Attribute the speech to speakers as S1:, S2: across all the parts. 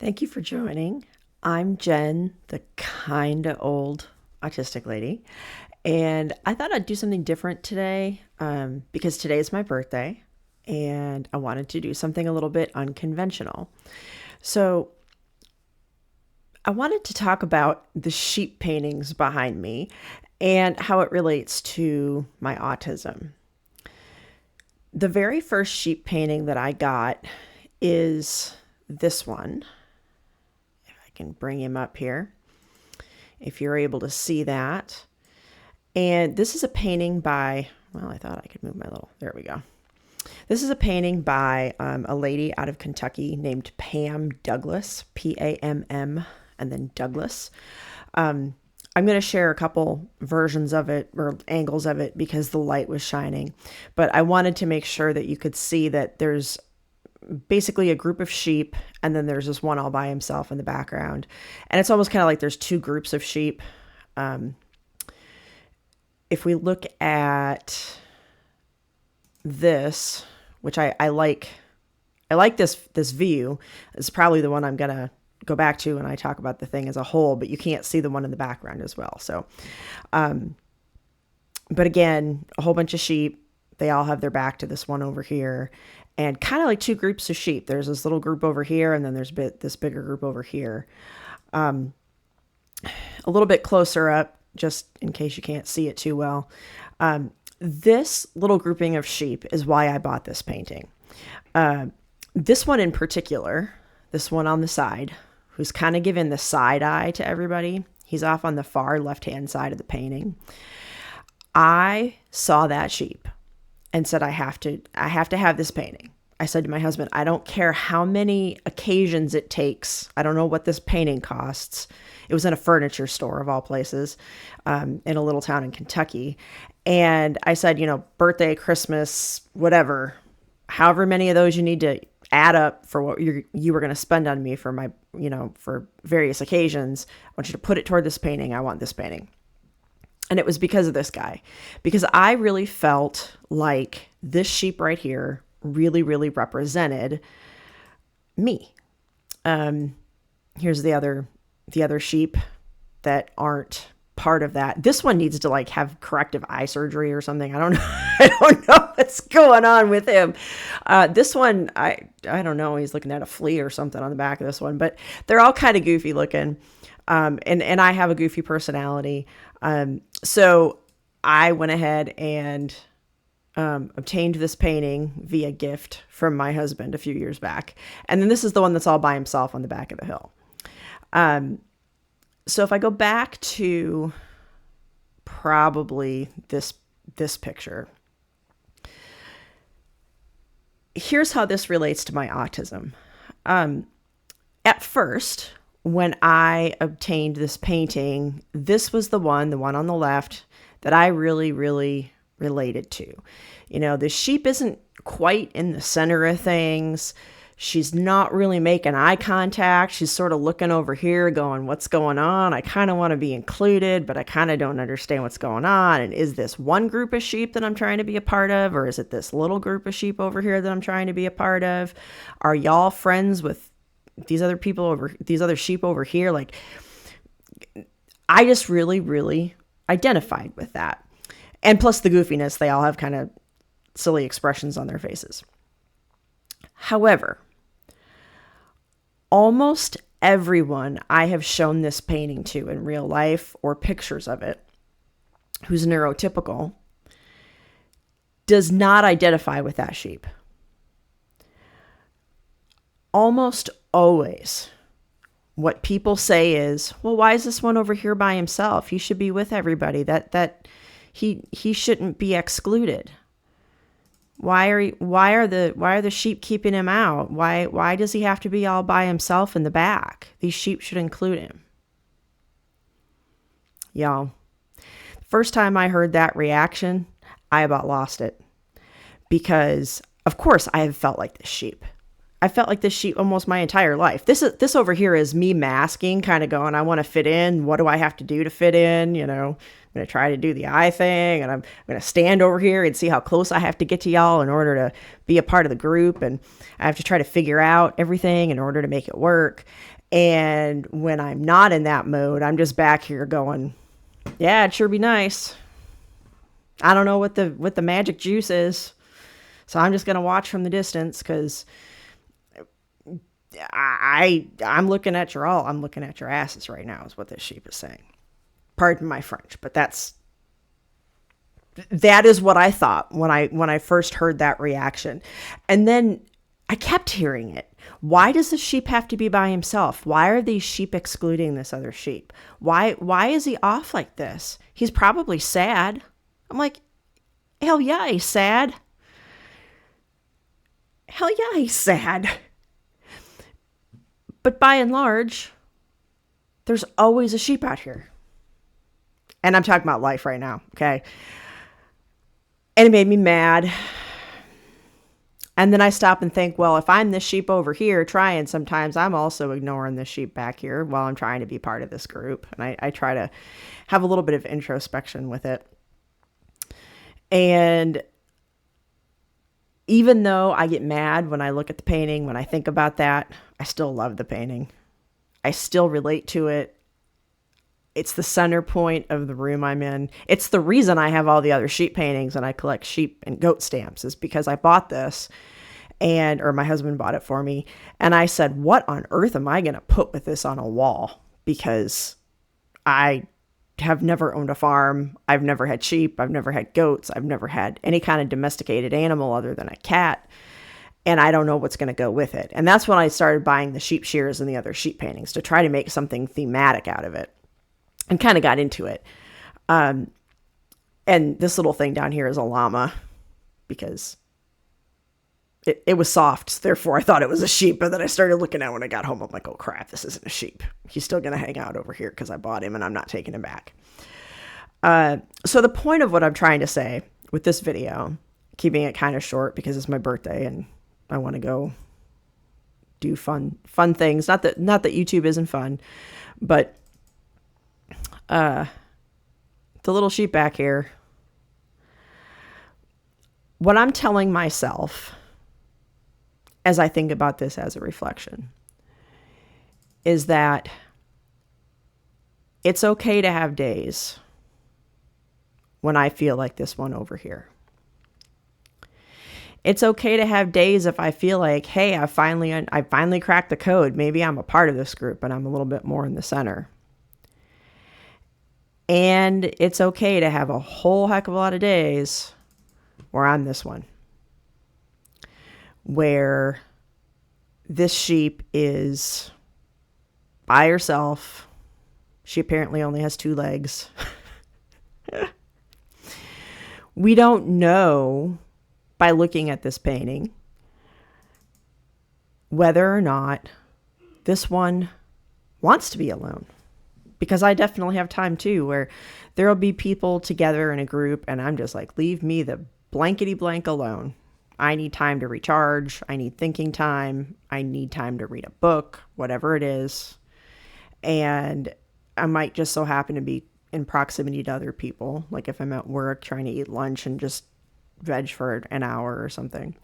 S1: Thank you for joining. I'm Jen, the kind of old autistic lady, and I thought I'd do something different today because today is my birthday and I wanted to do something a little bit unconventional. So, I wanted to talk about the sheep paintings behind me and how it relates to my autism. The very first sheep painting that I got is this one. I can bring him up here if you're able to see that. And this is a painting by, well, I thought I could move my little, there we go. This is a painting by a lady out of Kentucky named Pam Douglas, Pamm, and then Douglas. I'm going to share a couple versions of it or angles of it because the light was shining. But I wanted to make sure that you could see that there's basically a group of sheep and then there's this one all by himself in the background. And it's almost kind of like there's two groups of sheep. If we look at this, which I like this view. It's probably the one I'm going to go back to when I talk about the thing as a whole, but you can't see the one in the background as well. So, but again, a whole bunch of sheep. They all have their back to this one over here, and kind of like two groups of sheep. There's this little group over here, and then there's this bigger group over here. A little bit closer up, just in case you can't see it too well. This little grouping of sheep is why I bought this painting. This one in particular, this one on the side, who's kind of giving the side eye to everybody. He's off on the far left-hand side of the painting. I saw that sheep and said, I have to have this painting. I said to my husband, I don't care how many occasions it takes. I don't know what this painting costs. It was in a furniture store of all places, in a little town in Kentucky. And I said, birthday, Christmas, whatever, however many of those you need to add up for what you were going to spend on me for my, for various occasions. I want you to put it toward this painting. I want this painting. And it was because of this guy, because I really felt like this sheep right here really, really represented me. Here's the other sheep that aren't part of that. This one needs to have corrective eye surgery or something. I don't know. I don't know what's going on with him. This one, I don't know. He's looking at a flea or something on the back of this one, but they're all kind of goofy looking. And I have a goofy personality. So I went ahead and obtained this painting via gift from my husband a few years back. And then this is the one that's all by himself on the back of the hill. So if I go back to probably this picture, here's how this relates to my autism. At first, when I obtained this painting, this was the one on the left that I really, really related to. The sheep isn't quite in the center of things. She's not really making eye contact. She's sort of looking over here going, what's going on? I kind of want to be included, but I kind of don't understand what's going on. And is this one group of sheep that I'm trying to be a part of? Or is it this little group of sheep over here that I'm trying to be a part of? Are y'all friends with these other sheep over here? I just really, really identified with that. And plus the goofiness, they all have kind of silly expressions on their faces. However, almost everyone I have shown this painting to in real life or pictures of it who's neurotypical does not identify with that sheep. Almost always what people say is, well, why is this one over here by himself? He should be with everybody. That he shouldn't be excluded. Why are the sheep keeping him out? Why does he have to be all by himself in the back? These sheep should include him. Y'all, first time I heard that reaction, I about lost it. Because of course I have felt like this sheep. I felt like this sheep almost my entire life. This over here is me masking, kind of going, I want to fit in. What do I have to do to fit in? You know, I'm going to try to do the eye thing, and I'm going to stand over here and see how close I have to get to y'all in order to be a part of the group. And I have to try to figure out everything in order to make it work. And when I'm not in that mode, I'm just back here going, yeah, it'd sure be nice. I don't know what the magic juice is. So I'm just going to watch from the distance, because I'm looking at I'm looking at your asses right now, is what this sheep is saying. Pardon my French, but that is what I thought when I first heard that reaction. And then I kept hearing it. Why does the sheep have to be by himself? Why are these sheep excluding this other sheep? Why is he off like this? He's probably sad. I'm like, hell yeah, he's sad. Hell yeah, he's sad. But by and large, there's always a sheep out here. And I'm talking about life right now, okay? And it made me mad. And then I stop and think, well, if I'm this sheep over here trying, sometimes I'm also ignoring the sheep back here while I'm trying to be part of this group. And I try to have a little bit of introspection with it. And even though I get mad when I look at the painting, when I think about that, I still love the painting. I still relate to it. It's the center point of the room I'm in. It's the reason I have all the other sheep paintings and I collect sheep and goat stamps, is because I bought this, or my husband bought it for me. And I said, what on earth am I going to put with this on a wall? Because I have never owned a farm. I've never had sheep. I've never had goats. I've never had any kind of domesticated animal other than a cat. And I don't know what's going to go with it. And that's when I started buying the sheep shears and the other sheep paintings to try to make something thematic out of it, and kind of got into it. And this little thing down here is a llama, because it was soft. Therefore, I thought it was a sheep. But then I started looking at it when I got home. I'm like, oh, crap, this isn't a sheep. He's still going to hang out over here because I bought him and I'm not taking him back. So the point of what I'm trying to say with this video, keeping it kind of short because it's my birthday and I want to go do fun things. Not that YouTube isn't fun, but the little sheep back here, what I'm telling myself as I think about this as a reflection is that it's okay to have days when I feel like this one over here. It's okay to have days if I feel like, hey, I finally cracked the code. Maybe I'm a part of this group and I'm a little bit more in the center. And it's okay to have a whole heck of a lot of days where I'm this one, where this sheep is by herself. She apparently only has 2 legs. We don't know by looking at this painting whether or not this one wants to be alone. Because I definitely have time too, where there will be people together in a group and I'm just like, leave me the blankety blank alone. I need time to recharge. I need thinking time. I need time to read a book, whatever it is. And I might just so happen to be in proximity to other people. Like if I'm at work trying to eat lunch and just veg for an hour or something.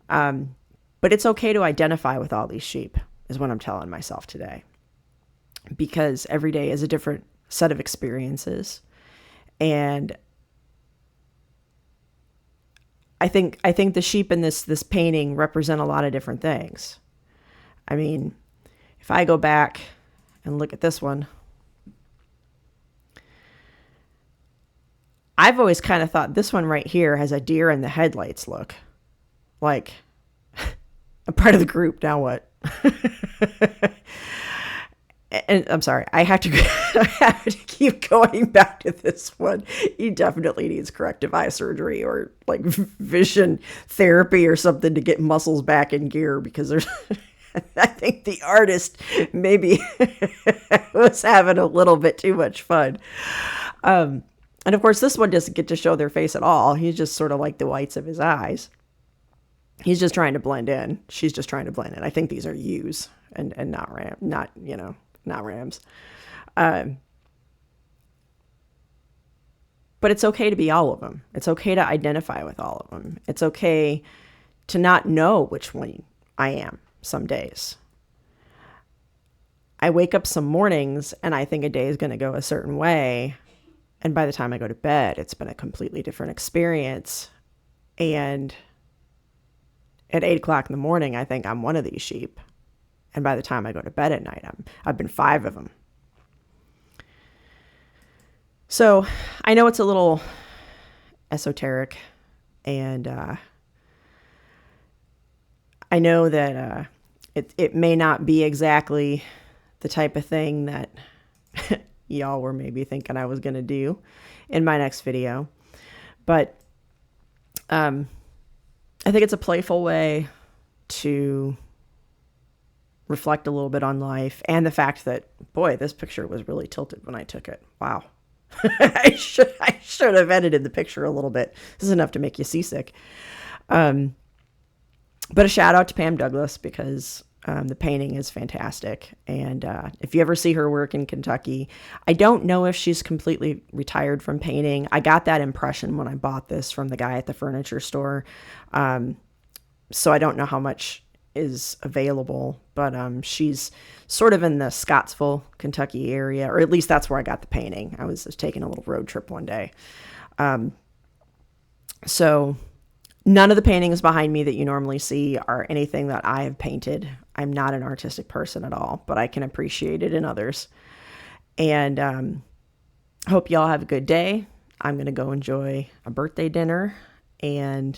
S1: But it's okay to identify with all these sheep is what I'm telling myself today. Because every day is a different set of experiences. And I think the sheep in this painting represent a lot of different things. I mean, if I go back and look at this one, I've always kind of thought this one right here has a deer in the headlights look. Like, I'm part of the group, now what? And I'm sorry, I have to keep going back to this one. He definitely needs corrective eye surgery or like vision therapy or something to get muscles back in gear, because there's, I think the artist maybe was having a little bit too much fun. And of course, this one doesn't get to show their face at all. He's just sort of like the whites of his eyes. He's just trying to blend in. She's just trying to blend in. I think these are ewes and not not rams. Um, but it's okay to be all of them. It's okay to identify with all of them. It's okay to not know which one I am some days. I wake up some mornings and I think a day is going to go a certain way. And by the time I go to bed, it's been a completely different experience. And at 8 o'clock in the morning, I think I'm one of these sheep. And by the time I go to bed at night, I've been 5 of them. So I know it's a little esoteric, and I know that it may not be exactly the type of thing that y'all were maybe thinking I was going to do in my next video. But I think it's a playful way to reflect a little bit on life, and the fact that, boy, this picture was really tilted when I took it. Wow. I should have edited the picture a little bit. This is enough to make you seasick. But a shout out to Pam Douglas, because the painting is fantastic. And if you ever see her work in Kentucky, I don't know if she's completely retired from painting. I got that impression when I bought this from the guy at the furniture store. So I don't know how much is available, but she's sort of in the Scottsville, Kentucky area, or at least that's where I got the painting. I was just taking a little road trip one day. So none of the paintings behind me that you normally see are anything that I have painted. I'm not an artistic person at all, but I can appreciate it in others. And hope y'all have a good day. I'm going to go enjoy a birthday dinner, and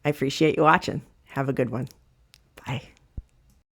S1: I appreciate you watching. Have a good one. Bye.